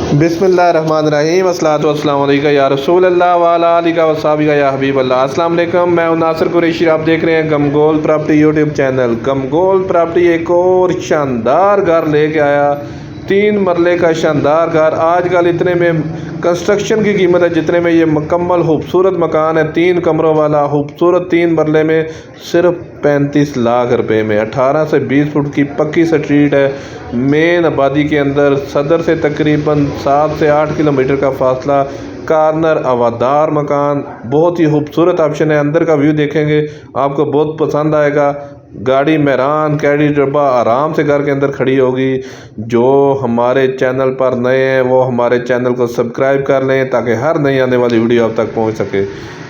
बिस्मिल्लाहिर्रहमानिर्रहीम अस्सलातु वस्सलामु अलैका या रसूल अल्लाह व अला आलिका व सहाबिका या हबीब अल्लाह। अस्सलाम वालेकुम, मैं हूं नासिर कुरैशी। आप देख रहे हैं गमगोल प्रॉपर्टी यूट्यूब चैनल। गमगोल प्रॉपर्टी एक और शानदार घर लेके आया, 3 मरले का शानदार घर। आजकल इतने में कंस्ट्रक्शन की कीमत है जितने में ये मुकम्मल खूबसूरत मकान है, 3 कमरों वाला खूबसूरत 3 मरले में सिर्फ 35 लाख रुपए में। 18 से 20 फुट की पक्की स्ट्रीट है, मेन आबादी के अंदर। सदर से तकरीबन 7 से 8 किलोमीटर का फासला। कार्नर हवादार मकान, बहुत ही खूबसूरत ऑप्शन है। अंदर का व्यू देखेंगे आपको बहुत पसंद आएगा। गाड़ी मेहरान कैडी डब्बा आराम से घर के अंदर खड़ी होगी। जो हमारे चैनल पर नए हैं वो हमारे चैनल को सब्सक्राइब कर लें ताकि हर नई आने वाली वीडियो आप तक पहुंच सके।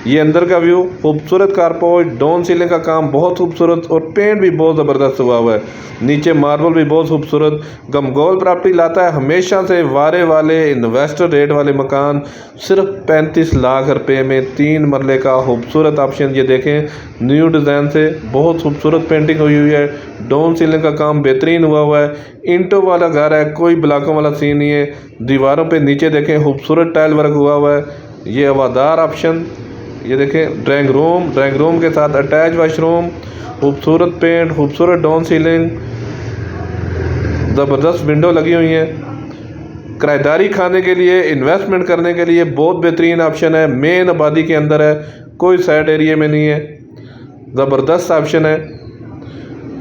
ये अंदर का व्यू, खूबसूरत कारपोर्च, डाउन सीलिंग का काम बहुत खूबसूरत और पेंट भी बहुत ज़बरदस्त हुआ हुआ है। नीचे मार्बल भी बहुत खूबसूरत। गमगोल प्रॉपर्टी लाता है हमेशा से वारे वाले इन्वेस्टर रेट वाले मकान सिर्फ 35 लाख रुपए में, 3 मरले का खूबसूरत ऑप्शन। ये देखें न्यू डिज़ाइन से बहुत खूबसूरत पेंटिंग हुई हुई है। डाउन सीलिंग का काम बेहतरीन हुआ हुआ है। इंटों वाला घर है, कोई ब्लॉकों वाला सीन नहीं है। दीवारों पे नीचे देखें खूबसूरत टाइल वर्क हुआ हुआ है। ये हवादार ऑप्शन। ये देखें ड्राइंग रूम के साथ अटैच वाशरूम, खूबसूरत पेंट, खूबसूरत डाउन सीलिंग, ज़बरदस्त विंडो लगी हुई है। किराएदारी खाने के लिए, इन्वेस्टमेंट करने के लिए बहुत बेहतरीन ऑप्शन है। मेन आबादी के अंदर है, कोई साइड एरिया में नहीं है। ज़बरदस्त ऑप्शन है।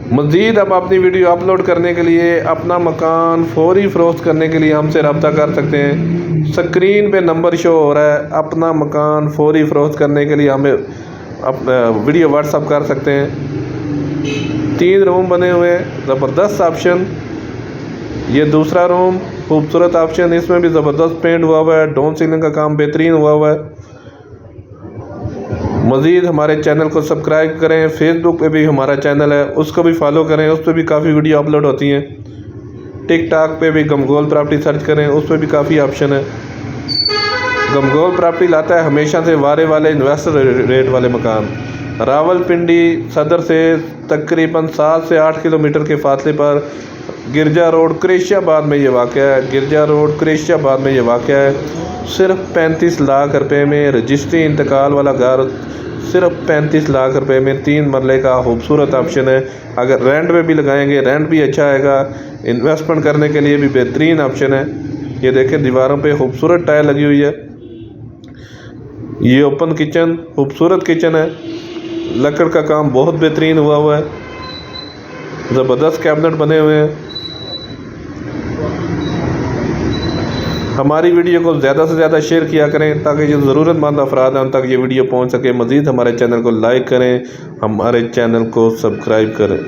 मज़ीद आप अपनी वीडियो अपलोड करने के लिए, अपना मकान फौरी फ़रोख्त करने के लिए हमसे रब्ता कर सकते हैं। स्क्रीन पे नंबर शो हो रहा है। अपना मकान फौरी फ़रोख्त करने के लिए हमें वीडियो व्हाट्सअप कर सकते हैं। 3 रूम बने हुए हैं, ज़बरदस्त ऑप्शन। ये दूसरा रूम, खूबसूरत ऑप्शन, इसमें भी ज़बरदस्त पेंट हुआ हुआ है। डाउन सीलिंग का काम बेहतरीन हुआ हुआ है। मज़ीद हमारे चैनल को सब्सक्राइब करें। फेसबुक पे भी हमारा चैनल है, उसको भी फॉलो करें, उस पर भी काफ़ी वीडियो अपलोड होती हैं। टिकटॉक पे भी गमगोल प्रॉपर्टी सर्च करें, उस पर भी काफ़ी ऑप्शन है। गमगोल प्रॉपर्टी लाता है हमेशा से वारे वाले इन्वेस्टर रेट वाले मकान। रावलपिंडी सदर से तकरीबन 7 से 8 किलोमीटर के फासले पर गिरजा रोड कुरैशियाबाद में ये वाक़ है। गिरजा रोड कुरैशियाबाद में ये वाक़ है। सिर्फ 35 लाख रुपए में रजिस्ट्री इंतकाल वाला घर, सिर्फ 35 लाख रुपए में 3 मरले का खूबसूरत ऑप्शन है। अगर रेंट पे भी लगाएंगे रेंट भी अच्छा आएगा। इन्वेस्टमेंट करने के लिए भी बेहतरीन ऑप्शन है। ये देखें दीवारों पे खूबसूरत टाइल लगी हुई है। ये ओपन किचन, खूबसूरत किचन है। लकड़ का काम बहुत बेहतरीन हुआ हुआ है। ज़बरदस्त कैबिनेट बने हुए हैं। हमारी वीडियो को ज़्यादा से ज़्यादा शेयर किया करें ताकि जो ज़रूरतमंद अफराद हैं उन तक ये वीडियो पहुंच सके। मज़ीद हमारे चैनल को लाइक करें, हमारे चैनल को सब्सक्राइब करें।